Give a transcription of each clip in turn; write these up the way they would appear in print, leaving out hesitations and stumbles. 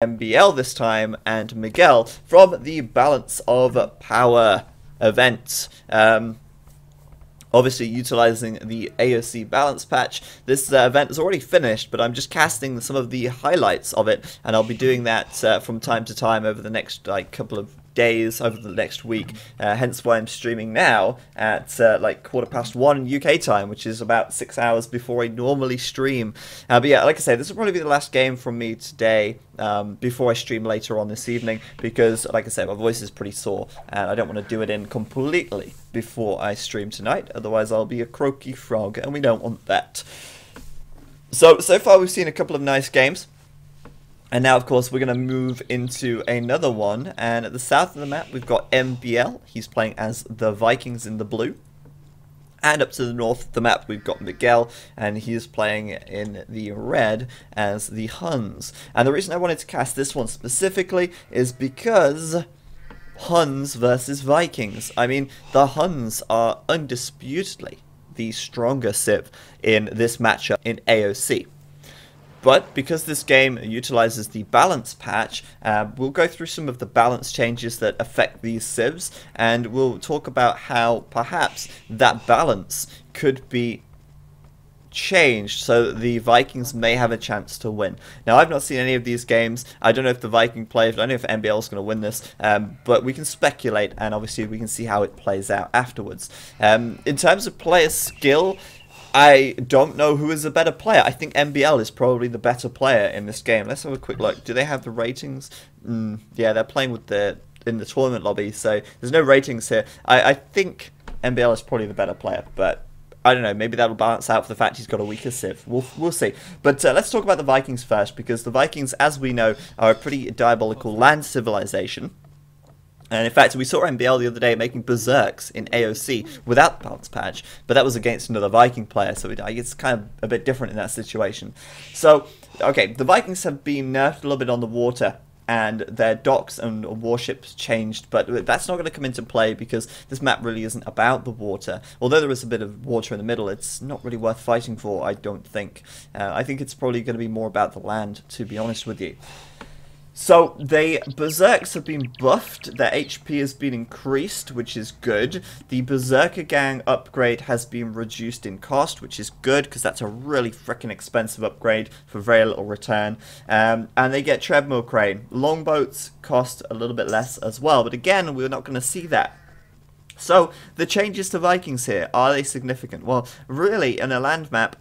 MbL this time, and Miguel from the Balance of Power event. Obviously utilizing the AOC balance patch. This event is already finished, but I'm just casting some of the highlights of it, and I'll be doing that from time to time over the next couple of days, over the next week, hence why I'm streaming now at 1:15 UK time, which is about 6 hours before I normally stream. But yeah, like I say, this will probably be the last game from me today, before I stream later on this evening, because like I said, my voice is pretty sore and I don't want to do it in completely before I stream tonight, otherwise I'll be a croaky frog and we don't want that. So far we've seen a couple of nice games. And now, of course, we're going to move into another one. And at the south of the map, we've got MbL. He's playing as the Vikings in the blue. And up to the north of the map, we've got Miguel. And he is playing in the red as the Huns. And the reason I wanted to cast this one specifically is because Huns versus Vikings. I mean, the Huns are undisputedly the stronger civ in this matchup in AOC. But because this game utilizes the balance patch, we'll go through some of the balance changes that affect these civs, and we'll talk about how perhaps that balance could be changed so that the Vikings may have a chance to win. Now, I've not seen any of these games. I don't know if the Viking players, I don't know if MbL is going to win this, but we can speculate, and obviously we can see how it plays out afterwards. In terms of player skill, I don't know who is a better player. I think MbL is probably the better player in this game. Let's have a quick look. Do they have the ratings? Yeah, they're playing with in the tournament lobby, so there's no ratings here. I think MbL is probably the better player, but I don't know. Maybe that'll balance out for the fact he's got a weaker civ. We'll see. But let's talk about the Vikings first, because the Vikings, as we know, are a pretty diabolical land civilization. And in fact, we saw MbL the other day making berserks in AOC without the balance patch, but that was against another Viking player, so it's kind of a bit different in that situation. So, okay, the Vikings have been nerfed a little bit on the water, and their docks and warships changed, but that's not going to come into play because this map really isn't about the water. Although there is a bit of water in the middle, it's not really worth fighting for, I don't think. I think it's probably going to be more about the land, to be honest with you. So, the Berserks have been buffed, their HP has been increased, which is good. The Berserker Gang upgrade has been reduced in cost, which is good, because that's a really freaking expensive upgrade for very little return. And they get Treadmill Crane. Longboats cost a little bit less as well, but again, we're not going to see that. So, the changes to Vikings here, are they significant? Well, really, in a land map,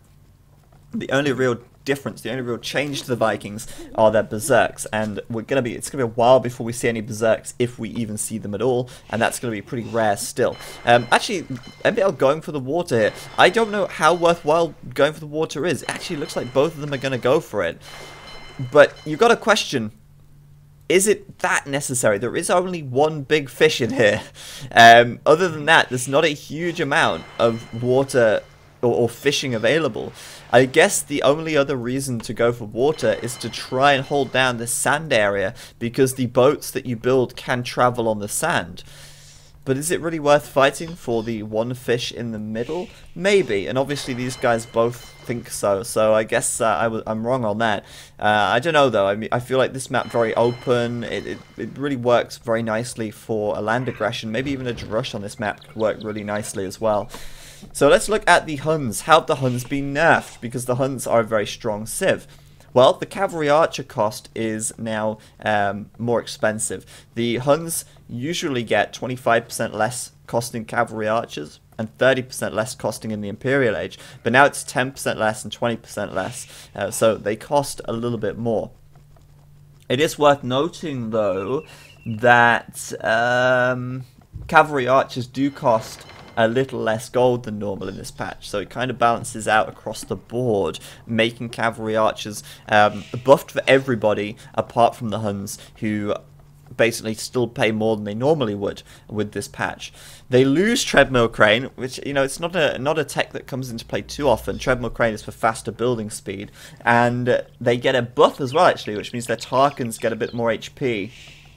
the only real difference, the only real change to the Vikings are their berserks, and it's gonna be a while before we see any berserks, if we even see them at all, and that's gonna be pretty rare still. Actually, MbL going for the water here. I don't know how worthwhile going for the water is. It actually looks like both of them are gonna go for it, but you've got to question, is it that necessary? There is only one big fish in here. Other than that, there's not a huge amount of water or fishing available. I guess the only other reason to go for water is to try and hold down the sand area, because the boats that you build can travel on the sand. But is it really worth fighting for the one fish in the middle? Maybe, and obviously these guys both think so, so I guess I'm wrong on that. I don't know though. I mean, I feel like this map very open. It really works very nicely for a land aggression. Maybe even a drush on this map could work really nicely as well. So let's look at the Huns. How have the Huns been nerfed? Because the Huns are a very strong civ. Well, the cavalry archer cost is now more expensive. The Huns usually get 25% less costing cavalry archers and 30% less costing in the Imperial Age. But now it's 10% less and 20% less. So they cost a little bit more. It is worth noting, though, that cavalry archers do cost a little less gold than normal in this patch, so it kind of balances out across the board, making cavalry archers buffed for everybody apart from the Huns, who basically still pay more than they normally would with this patch. They lose Treadmill Crane, which, you know, it's not a tech that comes into play too often. Treadmill Crane is for faster building speed, and they get a buff as well, actually, which means their Tarkans get a bit more HP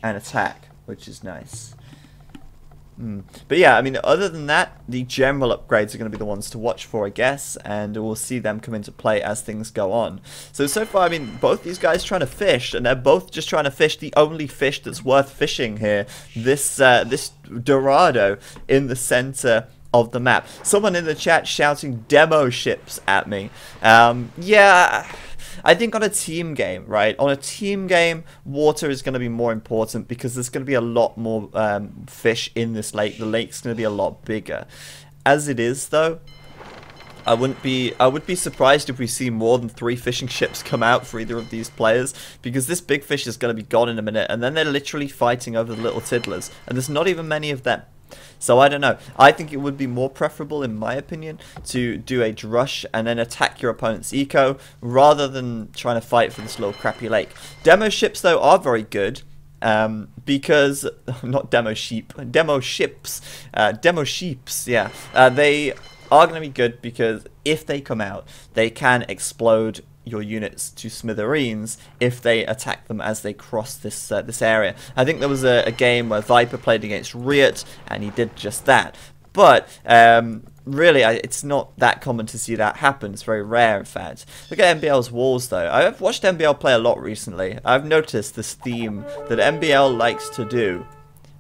and attack, which is nice. But yeah, I mean, other than that, the general upgrades are going to be the ones to watch for, I guess, and we'll see them come into play as things go on. So far, I mean, both these guys trying to fish, and they're both just trying to fish the only fish that's worth fishing here. This Dorado in the center of the map. Someone in the chat shouting demo ships at me. Yeah, I think on a team game, right? On a team game, water is going to be more important because there's going to be a lot more fish in this lake. The lake's going to be a lot bigger. As it is, though, I would be surprised if we see more than 3 fishing ships come out for either of these players, because this big fish is going to be gone in a minute, and then they're literally fighting over the little tiddlers, and there's not even many of them. So I don't know. I think it would be more preferable, in my opinion, to do a drush and then attack your opponent's eco rather than trying to fight for this little crappy lake. Demo ships, though, are very good. Because not demo sheep, demo ships, yeah. They are going to be good because if they come out, they can explode your units to smithereens if they attack them as they cross this area. I think there was a game where Viper played against Riot and he did just that. But really, it's not that common to see that happen. It's very rare, in fact. Look at MbL's walls, though. I've watched MbL play a lot recently. I've noticed this theme that MbL likes to do,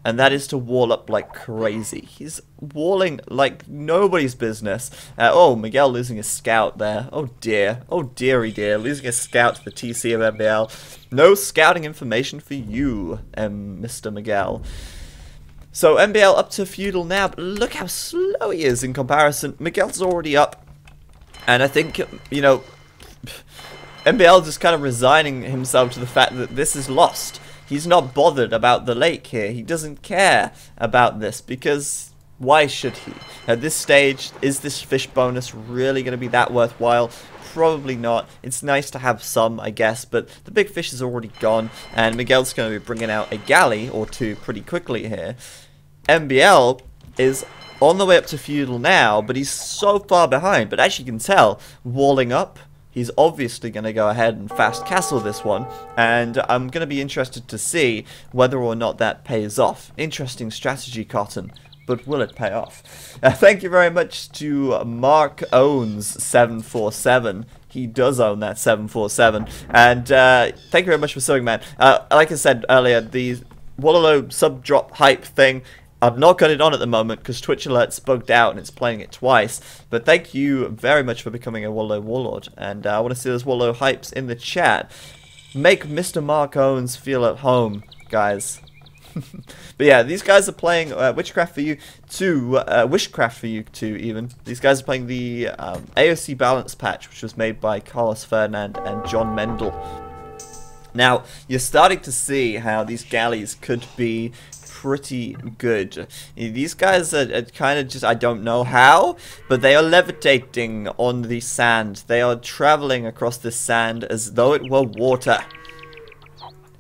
and that is to wall up like crazy. He's walling like nobody's business. Oh, Miguel losing a scout there. Oh dear. Oh dearie dear. Losing a scout to the TC of MbL. No scouting information for you, Mr. Miguel. So MbL up to feudal now, but look how slow he is in comparison. Miguel's already up, and I think, you know, MbL just kind of resigning himself to the fact that this is lost. He's not bothered about the lake here. He doesn't care about this because why should he? At this stage, is this fish bonus really going to be that worthwhile? Probably not. It's nice to have some, I guess, but the big fish is already gone, and Miguel's going to be bringing out a galley or two pretty quickly here. MbL is on the way up to feudal now, but he's so far behind. But as you can tell, walling up, he's obviously going to go ahead and fast castle this one, and I'm going to be interested to see whether or not that pays off. Interesting strategy, Cotton, but will it pay off? Thank you very much to Mark Owns 747. He does own that 747, and thank you very much for subbing, man. Like I said earlier, the Wololo sub-drop hype thing, I've not got it on at the moment because Twitch Alert's bugged out and it's playing it twice. But thank you very much for becoming a Wololo Warlord. And I want to see those Wololo hypes in the chat. Make Mr. Mark Owens feel at home, guys. But yeah, these guys are playing Witchcraft for You 2, Wishcraft for You 2 even. These guys are playing the AOC balance patch, which was made by Carlos Ferdinand and John Mendel. Now, you're starting to see how these galleys could be pretty good. These guys are kind of just, I don't know how, but they are levitating on the sand. They are traveling across the sand as though it were water.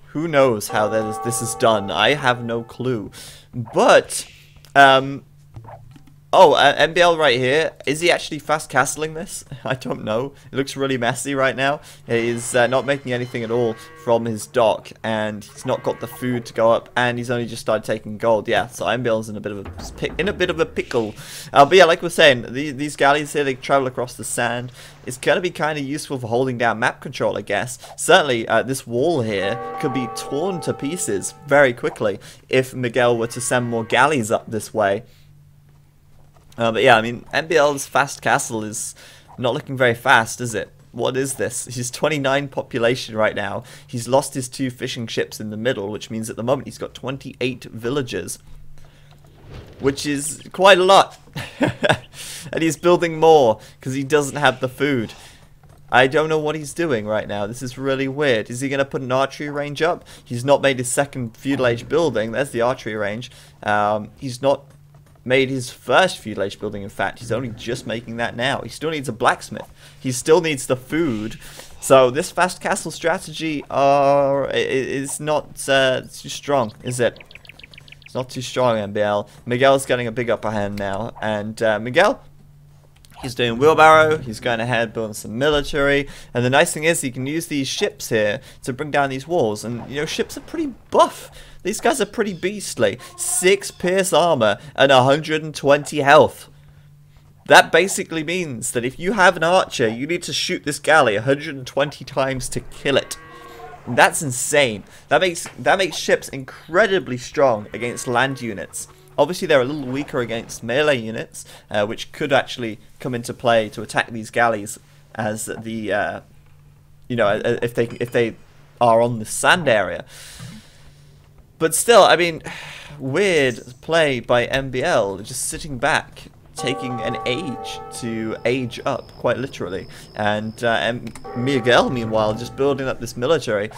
Who knows how this is done? I have no clue. But, MbL right here. Is he actually fast castling this? I don't know. It looks really messy right now. He's not making anything at all from his dock, and he's not got the food to go up, and he's only just started taking gold. Yeah, so MbL's in a bit of a pickle. But yeah, like we're saying, these galleys here, they travel across the sand. It's gonna be kind of useful for holding down map control, I guess. Certainly, this wall here could be torn to pieces very quickly if Miguel were to send more galleys up this way. But yeah, I mean, MbL's fast castle is not looking very fast, is it? What is this? He's 29 population right now. He's lost his 2 fishing ships in the middle, which means at the moment he's got 28 villagers. Which is quite a lot. And he's building more, because he doesn't have the food. I don't know what he's doing right now. This is really weird. Is he going to put an archery range up? He's not made his second feudal age building. There's the archery range. He's not made his first feudal age building, in fact. He's only just making that now. He still needs a blacksmith. He still needs the food. So this fast castle strategy is not too strong, is it? It's not too strong, MbL. Miguel's getting a big upper hand now. And Miguel, He's doing wheelbarrow, he's going ahead building some military, and the nice thing is he can use these ships here to bring down these walls, and you know, ships are pretty buff. These guys are pretty beastly. 6 pierce armor and 120 health. That basically means that if you have an archer, you need to shoot this galley 120 times to kill it. And that's insane. That makes ships incredibly strong against land units. Obviously, they're a little weaker against melee units, which could actually come into play to attack these galleys as the, you know, if they are on the sand area. But still, I mean, weird play by MbL, just sitting back, taking an age to age up, quite literally. And Miguel, meanwhile, just building up this military.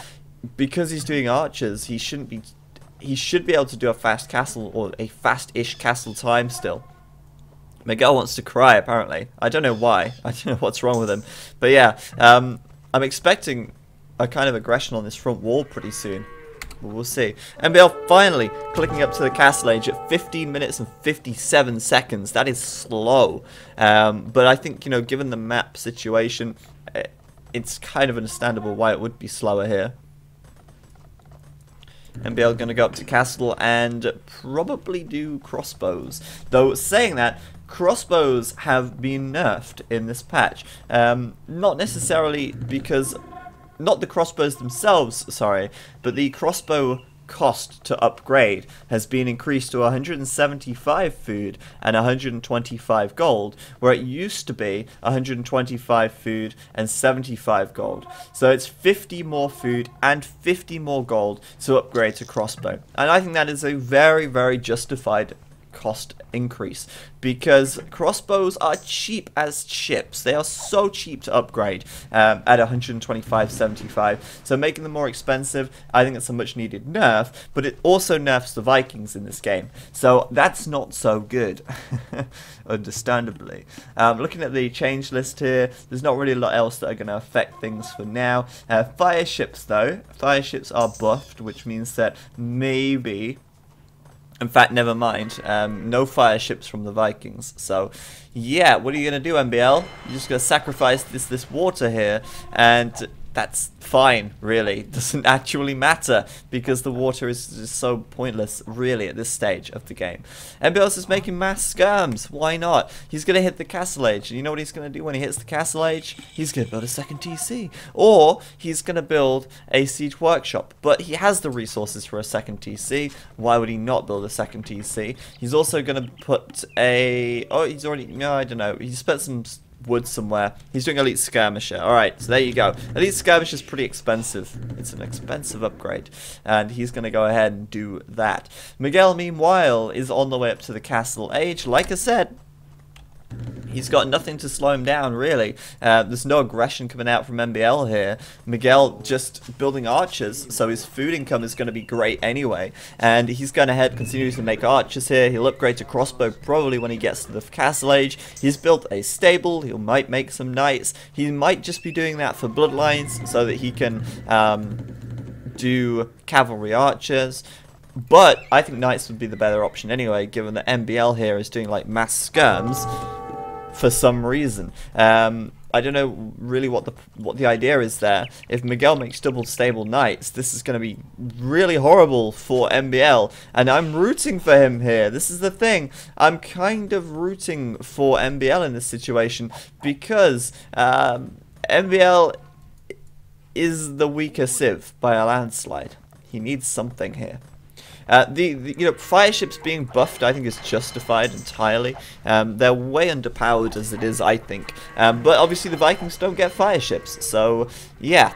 Because he's doing archers, he should be able to do a fast castle, or a fast-ish castle time still. Miguel wants to cry, apparently. I don't know why. I don't know what's wrong with him. But yeah, I'm expecting a kind of aggression on this front wall pretty soon. We'll see. MbL finally clicking up to the castle age at 15 minutes and 57 seconds. That is slow. But I think, you know, given the map situation, it's kind of understandable why it would be slower here. MbL going to go up to castle and probably do crossbows. Though saying that, crossbows have been nerfed in this patch. Not necessarily because... Not the crossbows themselves, sorry, but the crossbow cost to upgrade has been increased to 175 food and 125 gold, where it used to be 125 food and 75 gold. So it's 50 more food and 50 more gold to upgrade to crossbow. And I think that is a very, very justified cost increase, because crossbows are cheap as chips. They are so cheap to upgrade at 125.75, so making them more expensive, I think it's a much needed nerf, but it also nerfs the Vikings in this game, so that's not so good. Understandably. Looking at the change list here, there's not really a lot else that are going to affect things for now. Fire ships though, fire ships are buffed, which means that maybe... In fact, never mind. No fire ships from the Vikings. So, yeah, what are you going to do, MbL? You're just going to sacrifice this water here, and that's fine, really. It doesn't actually matter, because the water is just so pointless, really, at this stage of the game. MbL's just making mass skirms. Why not? He's going to hit the castle age, and you know what he's going to do when he hits the castle age? He's going to build a second TC. Or he's going to build a siege workshop. But he has the resources for a second TC. Why would he not build a second TC? He's also going to put a... Oh, he's already... No, I don't know. He spent some... wood somewhere. He's doing Elite Skirmisher. Alright, so there you go. Elite Skirmisher is pretty expensive. It's an expensive upgrade. And he's going to go ahead and do that. Miguel, meanwhile, is on the way up to the castle age. Like I said, he's got nothing to slow him down, really. There's no aggression coming out from MbL here. Miguel just building archers, so his food income is going to be great anyway. And he's going ahead, continues to make archers here. He'll upgrade to crossbow probably when he gets to the castle age. He's built a stable. He might make some knights. He might just be doing that for bloodlines so that he can do cavalry archers. But I think knights would be the better option anyway, given that MbL here is doing like mass skirms for some reason. I don't know really what the idea is there. If Miguel makes double stable knights, this is going to be really horrible for MbL, and I'm rooting for him here. This is the thing. I'm kind of rooting for MbL in this situation, because MbL is the weaker civ by a landslide. He needs something here. You know, fire ships being buffed, I think, is justified entirely. They're way underpowered as it is, I think. But obviously the Vikings don't get fire ships, so yeah.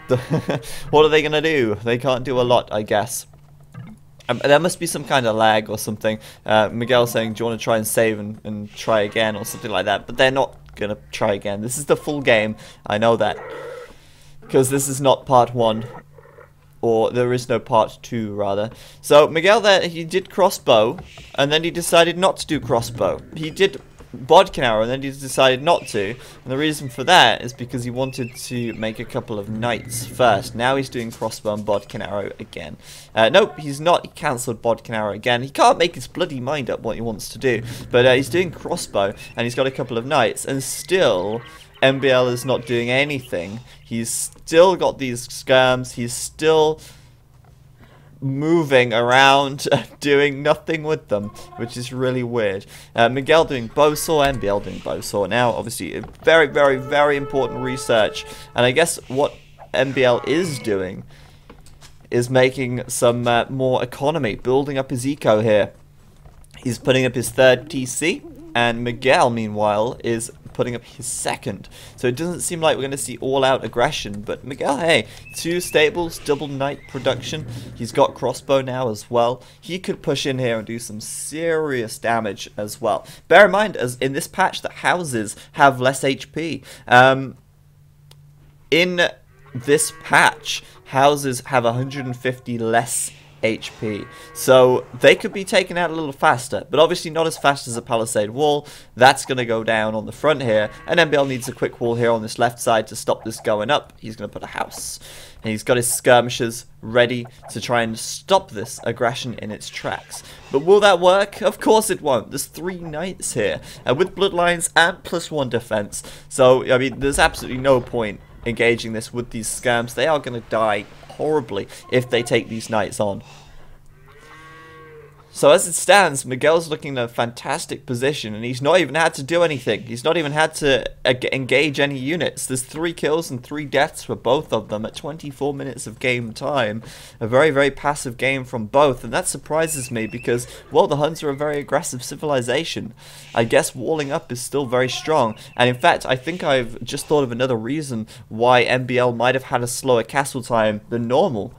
What are they gonna do? They can't do a lot, I guess. There must be some kind of lag or something. Miguel saying, do you want to try and save and try again or something like that? But they're not gonna try again. This is the full game. I know that, because this is not part 1. Or there is no part 2, rather. So Miguel there, he did crossbow, and then he decided not to do crossbow. He did Bodkin and then he decided not to. And the reason for that is because he wanted to make a couple of knights first. Now he's doing crossbow and Bodkin arrow again. Nope, he's not. He cancelled Bodkin arrow again. He can't make his bloody mind up what he wants to do. But he's doing crossbow and he's got a couple of knights. And still, MbL is not doing anything. He's still got these skirms. He's still moving around, doing nothing with them, which is really weird. Miguel doing bowsaw, MbL doing bowsaw. Now, obviously, very, very, very important research. And I guess what MbL is doing is making some more economy, building up his eco here. He's putting up his third TC, and Miguel, meanwhile, is putting up his second. So it doesn't seem like we're going to see all-out aggression, but Miguel, hey, 2 stables, double knight production. He's got crossbow now as well. He could push in here and do some serious damage as well. Bear in mind, as in this patch, that houses have less HP. In this patch, houses have 150 less HP, so they could be taken out a little faster, but obviously not as fast as a palisade wall. That's going to go down on the front here, and MbL needs a quick wall here on this left side to stop this going up. He's going to put a house, and he's got his skirmishers ready to try and stop this aggression in its tracks. But will that work? Of course it won't. There's 3 knights here, with bloodlines and +1 defense, so I mean there's absolutely no point engaging this with these skirms. They are going to die horribly if they take these knights on. So as it stands, Miguel's looking in a fantastic position, and he's not even had to do anything. He's not even had to engage any units. There's 3 kills and 3 deaths for both of them at 24 minutes of game time. A very, very passive game from both, and that surprises me because, well, the Huns are a very aggressive civilization. I guess walling up is still very strong, and in fact, I think I've just thought of another reason why MbL might have had a slower castle time than normal.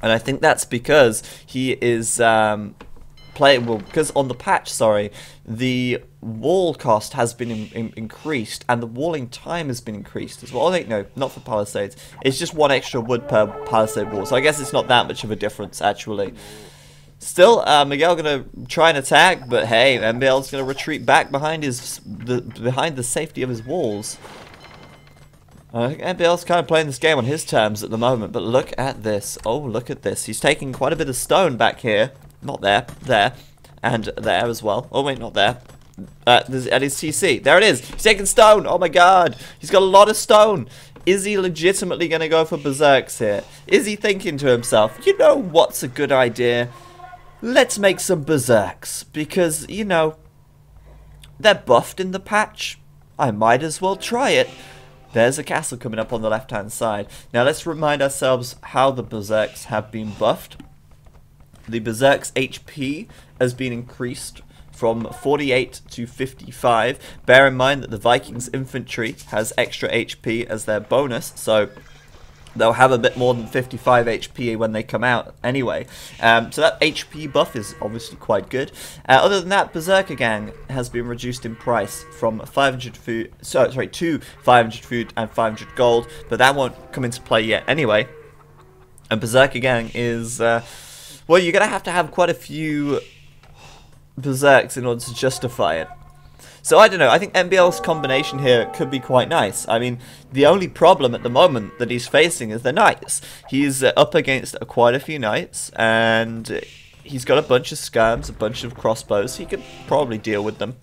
And I think that's because he is because on the patch, sorry, the wall cost has been increased, and the walling time has been increased as well. Oh, wait, no, not for palisades. It's just 1 extra wood per palisade wall, so I guess it's not that much of a difference, actually. Still, Miguel gonna try and attack, but hey, MbL's gonna retreat back behind behind the safety of his walls. I think MbL's kind of playing this game on his terms at the moment, but look at this. Oh, look at this. He's taking quite a bit of stone back here. Not there, there, and there as well. Oh, wait, not there. At his TC. There it is. He's taking stone. Oh, my God. He's got a lot of stone. Is he legitimately going to go for berserks here? Is he thinking to himself, you know what's a good idea? Let's make some berserks. Because, you know, they're buffed in the patch. I might as well try it. There's a castle coming up on the left-hand side. Now let's remind ourselves how the berserks have been buffed. The berserks HP has been increased from 48 to 55. Bear in mind that the Vikings infantry has extra HP as their bonus, so they'll have a bit more than 55 HP when they come out anyway. So that HP buff is obviously quite good. Other than that, Berserker Gang has been reduced in price from 500 food, to 500 food and 500 gold, but that won't come into play yet anyway. And Berserker Gang is, well, you're going to have quite a few Berserks in order to justify it. So I don't know, I think MbL's combination here could be quite nice. I mean, the only problem at the moment that he's facing is the knights. He's up against quite a few knights, and he's got a bunch of skirms, a bunch of crossbows. He could probably deal with them.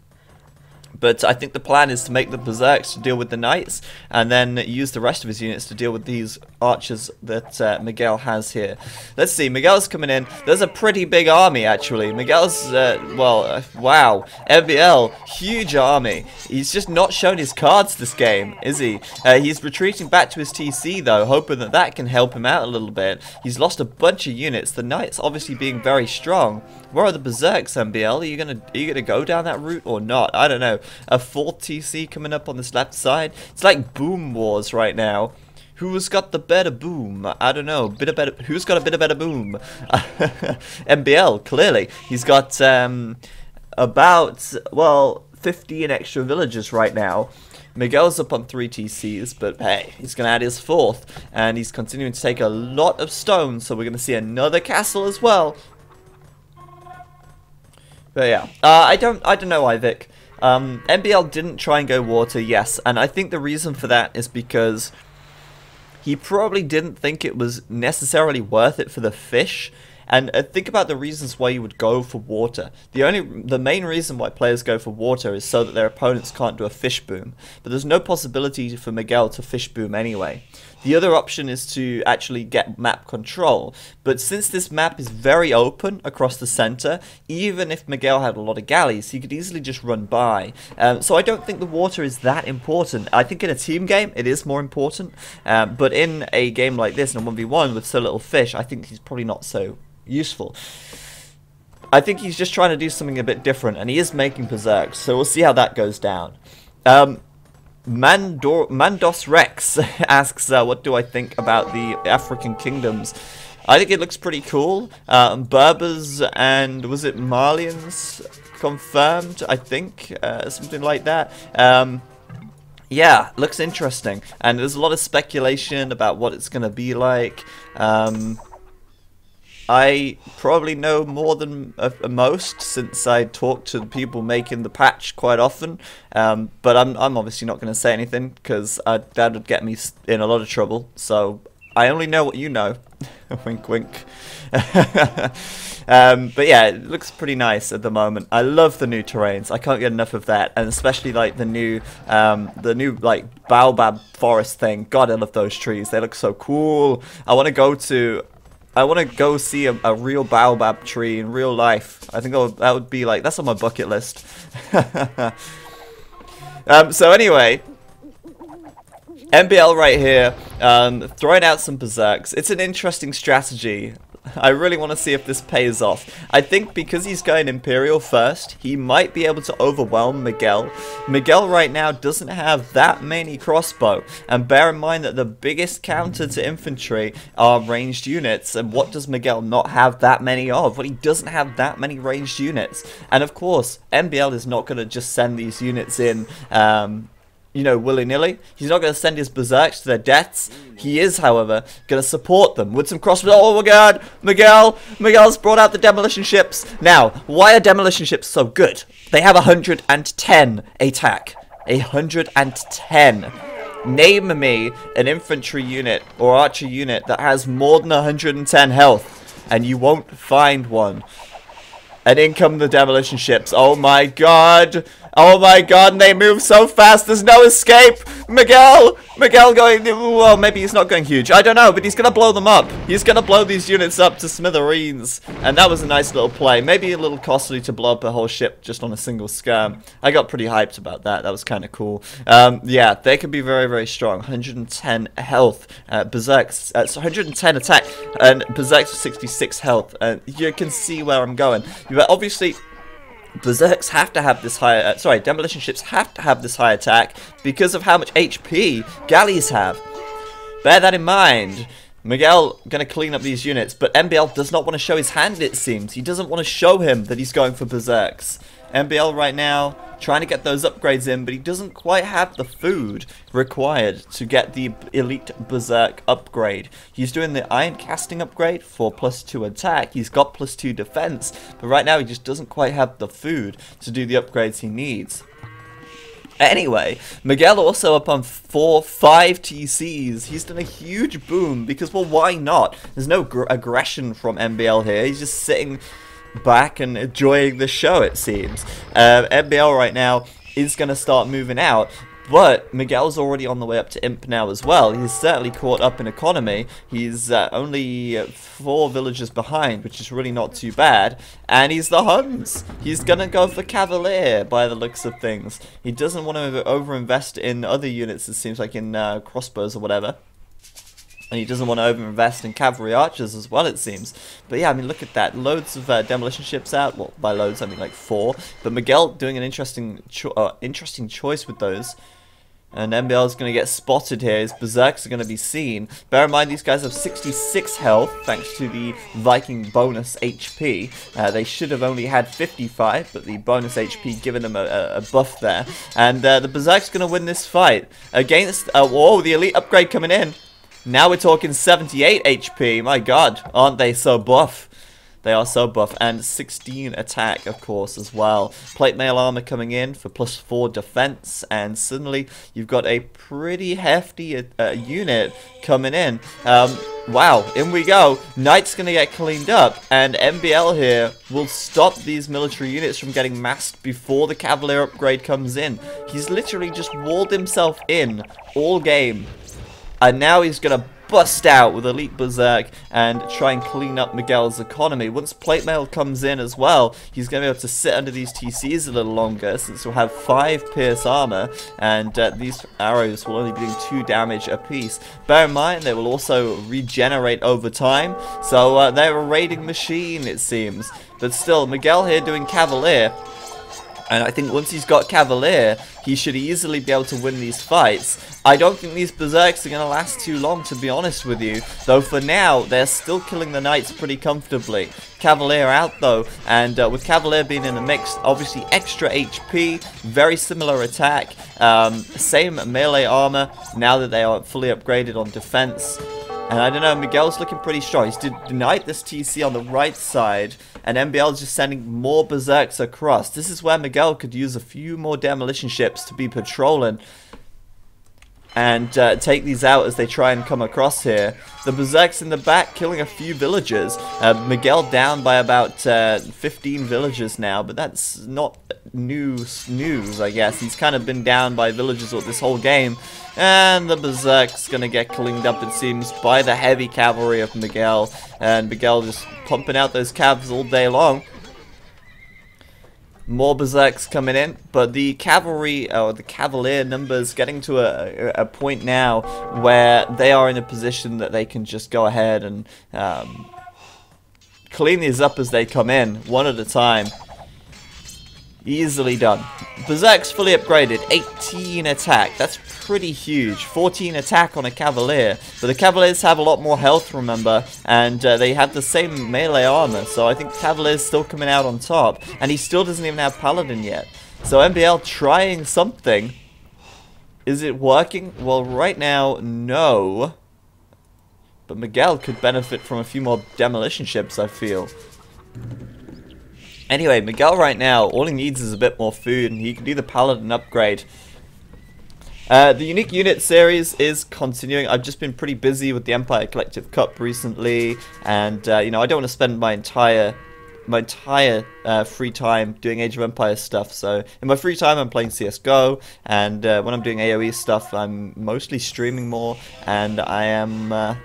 But I think the plan is to make the berserks to deal with the knights, and then use the rest of his units to deal with these archers that Miguel has here. Let's see, Miguel's coming in. There's a pretty big army, actually. Miguel's, wow. MbL, huge army. He's just not shown his cards this game, is he? He's retreating back to his TC, though, hoping that that can help him out a little bit. He's lost a bunch of units. The knights obviously being very strong. Where are the berserks, MbL? Are you gonna go down that route or not? I don't know. A 4th TC coming up on this left side. It's like boom wars right now. Who's got the better boom? I don't know. Who's got a bit of better boom? MbL, clearly. He's got about, well, 15 extra villagers right now. Miguel's up on 3 TCs, but hey, he's going to add his 4th, and he's continuing to take a lot of stone, so we're going to see another castle as well. But yeah, I don't know, Ivik. MbL didn't try and go water, yes, and I think the reason for that is because he probably didn't think it was necessarily worth it for the fish. And think about the reasons why you would go for water. The main reason why players go for water is so that their opponents can't do a fish boom. But there's no possibility for Miguel to fish boom anyway. The other option is to actually get map control. But since this map is very open across the center, even if Miguel had a lot of galleys, he could easily just run by. So I don't think the water is that important. I think in a team game, it is more important. But in a game like this, in a 1v1 with so little fish, I think he's probably not so useful. I think he's just trying to do something a bit different, and he is making berserks, so we'll see how that goes down. Mandos Rex asks, what do I think about the African kingdoms? I think it looks pretty cool. Berbers and, was it Malians confirmed, I think, something like that. Yeah, looks interesting, and there's a lot of speculation about what it's going to be like. I probably know more than most, since I talk to the people making the patch quite often, but I'm obviously not going to say anything, because that would get me in a lot of trouble, so I only know what you know. Wink wink. But yeah, it looks pretty nice at the moment. I love the new terrains. I can't get enough of that, and especially like the new like baobab forest thing. God, I love those trees. They look so cool. I want to go see a real baobab tree in real life. I think that would be like, that's on my bucket list. So anyway, MbL right here, throwing out some berserks. It's an interesting strategy. I really want to see if this pays off. I think because he's going Imperial first, he might be able to overwhelm Miguel. Miguel right now doesn't have that many crossbow, and bear in mind that the biggest counter to infantry are ranged units, and what does Miguel not have that many of? Well, he doesn't have that many ranged units, and of course, MbL is not going to just send these units in, you know, willy-nilly. He's not going to send his berserks to their deaths. He is, however, going to support them with some crossbows. Oh my god, Miguel's brought out the demolition ships. Now, why are demolition ships so good? They have 110 attack. 110. Name me an infantry unit or archer unit that has more than 110 health, and you won't find one. And in come the demolition ships. Oh my god. Oh my god, and they move so fast, there's no escape! Miguel going, well, maybe he's not going huge, I don't know, but he's gonna blow them up. He's gonna blow these units up to smithereens, and that was a nice little play. Maybe a little costly to blow up a whole ship just on a single skirm. I got pretty hyped about that, that was kind of cool. Yeah, they can be very, very strong. 110 health, berserks, 110 attack, and berserks 66 health, and you can see where I'm going. But obviously, berserks have to have this high, demolition ships have to have this high attack because of how much HP galleys have. Bear that in mind. Miguel gonna clean up these units, but MbL does not want to show his hand, it seems. He doesn't want to show him that he's going for berserks. MbL right now trying to get those upgrades in, but he doesn't quite have the food required to get the elite berserk upgrade. He's doing the iron casting upgrade for +2 attack. He's got +2 defense, but right now he just doesn't quite have the food to do the upgrades he needs. Anyway, Miguel also up on 5 TCs. He's done a huge boom because, well, why not? There's no aggression from MbL here. He's just sitting back and enjoying the show, it seems. MbL right now is going to start moving out, but Miguel's already on the way up to Imp now as well. He's certainly caught up in economy. He's only 4 villages behind, which is really not too bad. And he's the Huns. He's going to go for Cavalier by the looks of things. He doesn't want to overinvest in other units, it seems like, in crossbows or whatever. And he doesn't want to overinvest in cavalry archers as well, it seems. But yeah, I mean, look at that. Loads of demolition ships out. Well, by loads, I mean like 4. But Miguel doing an interesting choice with those. And MbL is going to get spotted here. His berserks are going to be seen. Bear in mind, these guys have 66 health, thanks to the Viking bonus HP. They should have only had 55, but the bonus HP giving them a buff there. And the berserk's going to win this fight against... whoa, the elite upgrade coming in. Now we're talking 78 HP. My god, aren't they so buff? They are so buff. And 16 attack, of course, as well. Plate mail armor coming in for +4 defense. And suddenly, you've got a pretty hefty unit coming in. Wow, in we go. Knight's going to get cleaned up. And MbL here will stop these military units from getting masked before the Cavalier upgrade comes in. He's literally just walled himself in all game. And now he's going to bust out with Elite Berserk and try and clean up Miguel's economy. Once plate mail comes in as well, he's going to be able to sit under these TCs a little longer, since he'll have 5 pierce armor, and these arrows will only be doing 2 damage apiece. Bear in mind, they will also regenerate over time, so they're a raiding machine, it seems. But still, Miguel here doing Cavalier. And I think once he's got Cavalier, he should easily be able to win these fights. I don't think these Berserks are going to last too long, to be honest with you. Though for now, they're still killing the Knights pretty comfortably. Cavalier out though, and with Cavalier being in the mix, obviously extra HP, very similar attack, same melee armor, now that they are fully upgraded on defense. And I don't know, Miguel's looking pretty strong. He's denied this TC on the right side, and MbL's just sending more Berserks across. This is where Miguel could use a few more demolition ships to be patrolling and take these out as they try and come across here. The Berserks in the back killing a few villagers. Miguel down by about 15 villagers now, but that's not news, I guess. He's kind of been down by villagers this whole game. And the Berserk's gonna get cleaned up, it seems, by the heavy cavalry of Miguel. And Miguel just pumping out those cavs all day long. More Berserks coming in, but the cavalry, or the Cavalier numbers getting to a point now where they are in a position that they can just go ahead and clean these up as they come in, one at a time. Easily done. Berserk's fully upgraded, 18 attack, that's pretty huge. 14 attack on a Cavalier, but the Cavaliers have a lot more health, remember, and they have the same melee armor, so I think Cavalier's still coming out on top, and he still doesn't even have Paladin yet. So MbL trying something. Is it working? Well, right now, no. But Miguel could benefit from a few more demolition ships, I feel. Anyway, Miguel right now, all he needs is a bit more food, and he can do the Paladin upgrade. The Unique Unit series is continuing. I've just been pretty busy with the Empire Collective Cup recently, and you know, I don't want to spend my entire free time doing Age of Empires stuff. So in my free time, I'm playing CS:GO, and when I'm doing AOE stuff, I'm mostly streaming more, and I am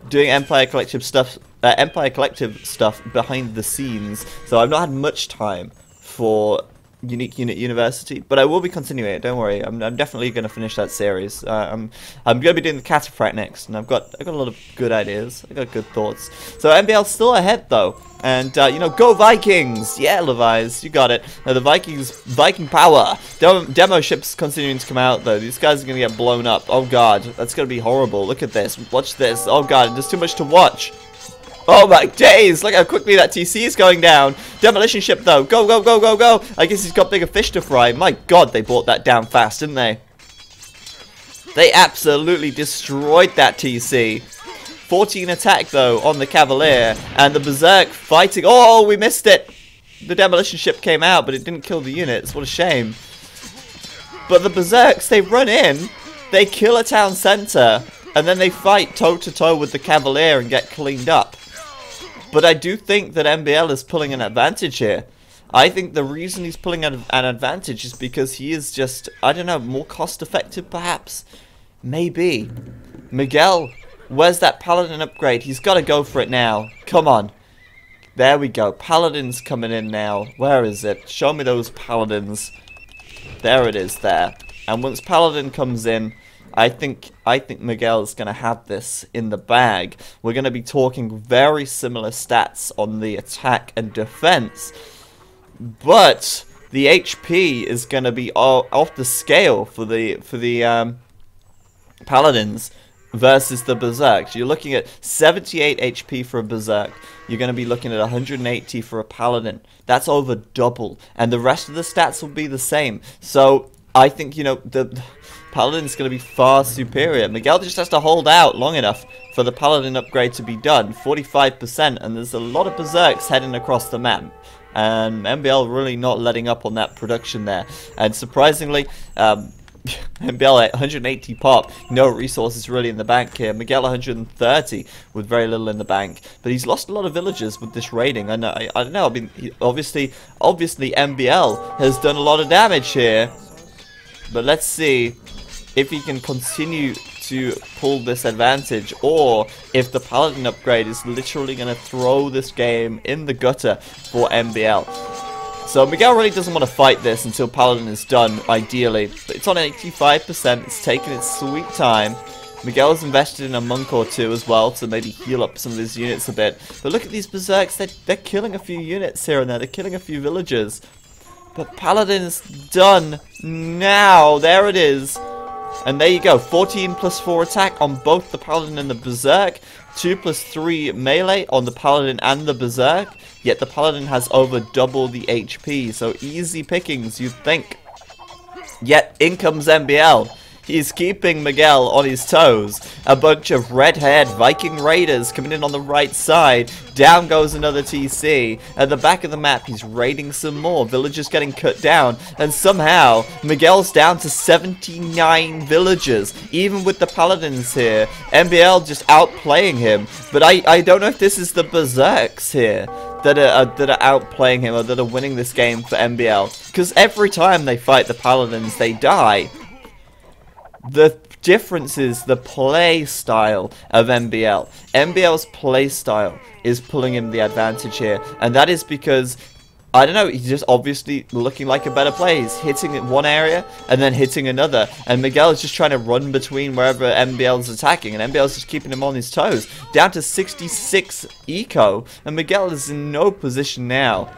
doing Empire Collective stuff behind the scenes. So I've not had much time for Unique Unit University, but I will be continuing it. Don't worry, I'm definitely going to finish that series. I'm going to be doing the Cataphract next, and I've got a lot of good ideas. I got good thoughts. So MbL's still ahead though, and you know, go Vikings! Yeah, Levi's, you got it. The Viking power. Demo ships continuing to come out though. These guys are going to get blown up. Oh god, that's going to be horrible. Look at this. Watch this. Oh god, there's too much to watch. Oh my days, look how quickly that TC is going down. Demolition ship though, go, go, go, go, go. I guess he's got bigger fish to fry. My god, they brought that down fast, didn't they? They absolutely destroyed that TC. 14 attack though on the Cavalier, and the Berserk fighting. Oh, we missed it. The demolition ship came out, but it didn't kill the units. What a shame. But the Berserks, they run in, they kill a town center, and then they fight toe-to-toe with the Cavalier and get cleaned up. But I do think that MbL is pulling an advantage here. I think the reason he's pulling an advantage is because he is just, I don't know, more cost-effective perhaps? Maybe. Miguel, where's that Paladin upgrade? He's got to go for it now. Come on. There we go. Paladin's coming in now. Where is it? Show me those Paladins. There it is there. And once Paladin comes in, I think Miguel's going to have this in the bag. We're going to be talking very similar stats on the attack and defense, but the HP is going to be off the scale for the Paladins versus the Berserk. You're looking at 78 HP for a Berserk. You're going to be looking at 180 for a Paladin. That's over double, and the rest of the stats will be the same. So I think, you know, Paladin's going to be far superior. Miguel just has to hold out long enough for the Paladin upgrade to be done. 45%, and there's a lot of Berserks heading across the map. And MbL really not letting up on that production there. And surprisingly, MbL at 180 pop, no resources really in the bank here. Miguel 130 with very little in the bank, but he's lost a lot of villagers with this raiding. And I don't know. I mean, obviously MbL has done a lot of damage here, but let's see if he can continue to pull this advantage, or if the Paladin upgrade is literally going to throw this game in the gutter for MbL. So Miguel really doesn't want to fight this until Paladin is done, ideally. But it's on 85%, it's taking its sweet time. Miguel's invested in a monk or two as well to maybe heal up some of his units a bit. But look at these Berserks, they're killing a few units here and there, they're killing a few villagers. But Paladin's done now, there it is. And there you go, 14 plus 4 attack on both the Paladin and the Berserk, 2 plus 3 melee on the Paladin and the Berserk, yet the Paladin has over double the HP, so easy pickings, you'd think. Yet in comes MbL. He's keeping Miguel on his toes. A bunch of red-haired Viking raiders coming in on the right side. Down goes another TC. At the back of the map, he's raiding some more. Villagers getting cut down. And somehow, Miguel's down to 79 villagers. Even with the Paladins here. MbL just outplaying him. But I don't know if this is the Berserks here that are outplaying him, or that are winning this game for MbL. Because every time they fight the Paladins, they die. The difference is the play style of MbL. MbL's play style is pulling him the advantage here, and that is because, I don't know, he's just obviously looking like a better player. He's hitting in one area and then hitting another, and Miguel is just trying to run between wherever MbL's attacking, and MbL's just keeping him on his toes. Down to 66 eco, and Miguel is in no position now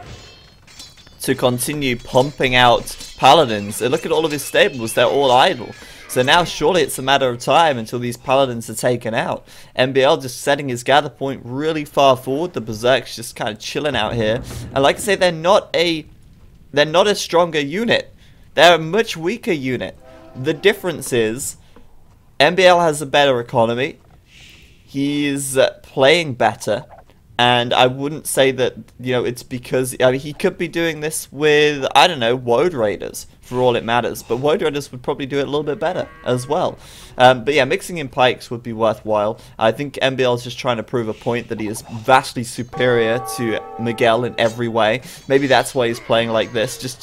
to continue pumping out Paladins. And look at all of his stables, they're all idle. So now surely it's a matter of time until these Paladins are taken out. MbL just setting his gather point really far forward. The Berserk's just kind of chilling out here. And like I say, they're not a stronger unit. They're a much weaker unit. The difference is MbL has a better economy. He's playing better. And I wouldn't say that, you know, it's because, I mean, he could be doing this with, I don't know, Woad Raiders, for all it matters. But Woad Raiders would probably do it a little bit better as well. But yeah, mixing in pikes would be worthwhile. I think MbL is just trying to prove a point that he is vastly superior to Miguel in every way. Maybe that's why he's playing like this, just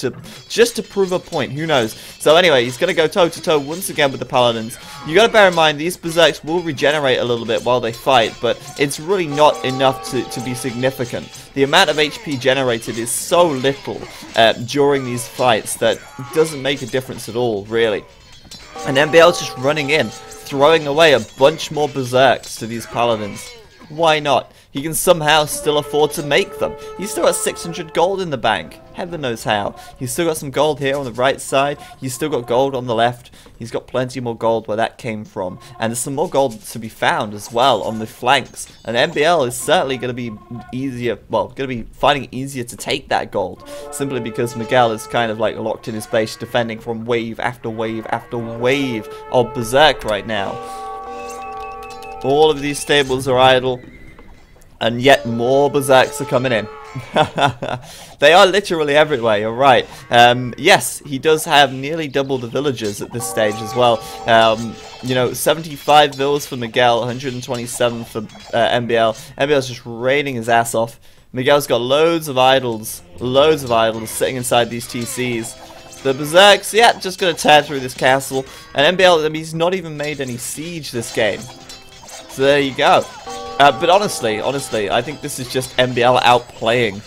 to prove a point. Who knows? So anyway, he's going to go toe-to-toe once again with the Paladins. You got to bear in mind, these Berserks will regenerate a little bit while they fight, but it's really not enough to be significant. The amount of HP generated is so little during these fights that it doesn't make a difference at all, really. And MbL's just running in, throwing away a bunch more Berserks to these Paladins. Why not? He can somehow still afford to make them. He's still got 600 gold in the bank. Heaven knows how. He's still got some gold here on the right side. He's still got gold on the left. He's got plenty more gold where that came from. And there's some more gold to be found as well on the flanks. And MbL is certainly going to be easier, well, going to be finding it easier to take that gold. Simply because Miguel is kind of like locked in his base, defending from wave after wave after wave of Berserk right now. All of these stables are idle. And yet more Berserks are coming in. They are literally everywhere, you're right. Yes, he does have nearly double the villagers at this stage as well. You know, 75 vills for Miguel, 127 for MbL. MbL's just raiding his ass off. Miguel's got loads of idols sitting inside these TCs. The Berserks, yeah, just going to tear through this castle. And MbL, I mean, he's not even made any siege this game. So there you go. But honestly, I think this is just MbL outplaying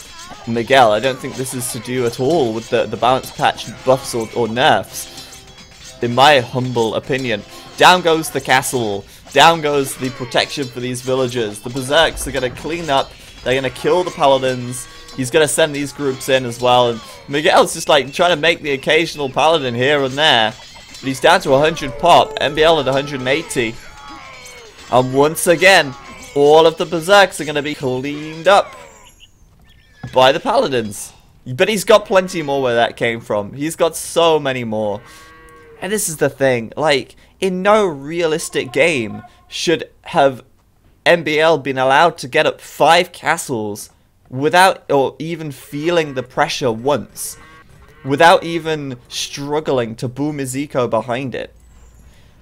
Miguel. I don't think this is to do at all with the balance patch buffs or nerfs, in my humble opinion. Down goes the castle. Down goes the protection for these villagers. The Berserks are going to clean up. They're going to kill the Paladins. He's going to send these groups in as well. And Miguel's just like trying to make the occasional Paladin here and there. But he's down to 100 pop. MbL at 180. And once again, all of the Berserks are going to be cleaned up by the Paladins. But he's got plenty more where that came from. He's got so many more. And this is the thing, like, in no realistic game should have MbL been allowed to get up 5 castles without or even feeling the pressure once, without even struggling to boom his eco behind it.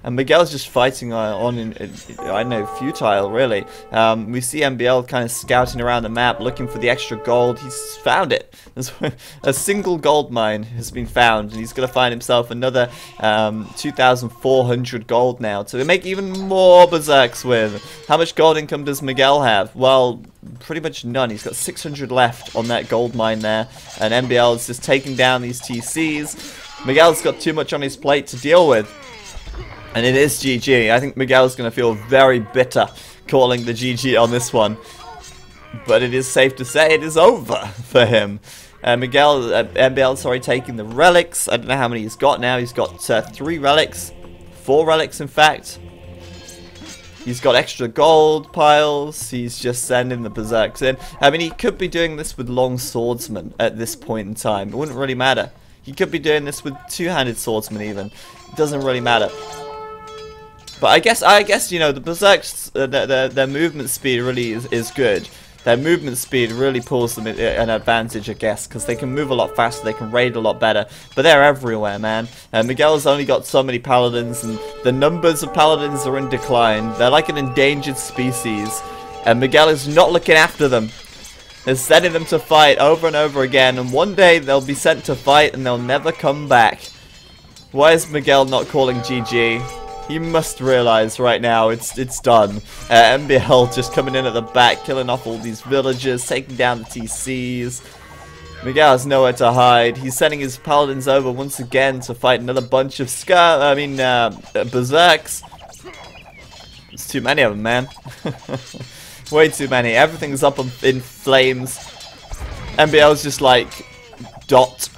And Miguel's just fighting on in I don't know, futile, really. We see MbL kind of scouting around the map, looking for the extra gold. He's found it. A single gold mine has been found, and he's going to find himself another 2,400 gold now to make even more berserks with. How much gold income does Miguel have? Well, pretty much none. He's got 600 left on that gold mine there, and MbL is just taking down these TCs. Miguel's got too much on his plate to deal with. And it is GG. I think Miguel's going to feel very bitter calling the GG on this one. But it is safe to say it is over for him. MbL, sorry, taking the relics. I don't know how many he's got now. He's got 3 relics. 4 relics, in fact. He's got extra gold piles. He's just sending the berserks in. I mean, he could be doing this with long swordsmen at this point in time. It wouldn't really matter. He could be doing this with 2-handed swordsmen even. It doesn't really matter. But I guess you know, the berserks, their movement speed really is good. Their movement speed really pulls them an advantage, I guess, because they can move a lot faster, they can raid a lot better. But they're everywhere, man. Miguel's only got so many paladins, and the numbers of paladins are in decline. They're like an endangered species, and Miguel is not looking after them. They're sending them to fight over and over again, and one day they'll be sent to fight and they'll never come back. Why is Miguel not calling GG? He must realize right now it's done. MbL just coming in at the back, killing off all these villagers, taking down the TCs. Miguel has nowhere to hide. He's sending his paladins over once again to fight another bunch of berserks. There's too many of them, man. Way too many. Everything's up in flames. MbL's just like dot.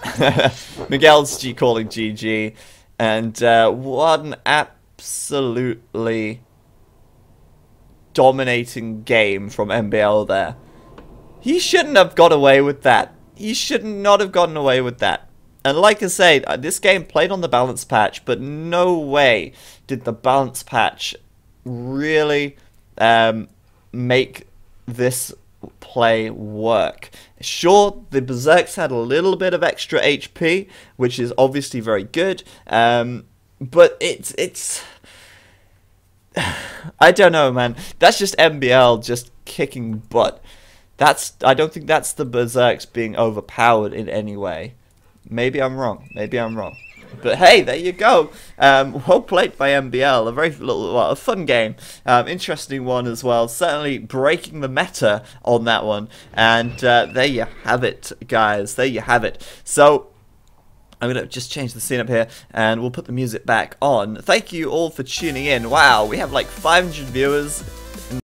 Miguel's calling GG, and what an absolutely dominating game from MbL there. He shouldn't have got away with that. He should not have gotten away with that. And like I say, this game played on the balance patch, but no way did the balance patch really make this play work. Sure, the berserks had a little bit of extra HP, which is obviously very good, but it's I don't know, man. That's just MbL just kicking butt. I don't think that's the berserks being overpowered in any way. Maybe I'm wrong. Maybe I'm wrong. But hey, there you go. Well played by MbL. A fun game. Interesting one as well. Certainly breaking the meta on that one. And there you have it, guys. There you have it. So I'm going to just change the scene up here, and we'll put the music back on. Thank you all for tuning in. Wow, we have like 500 viewers.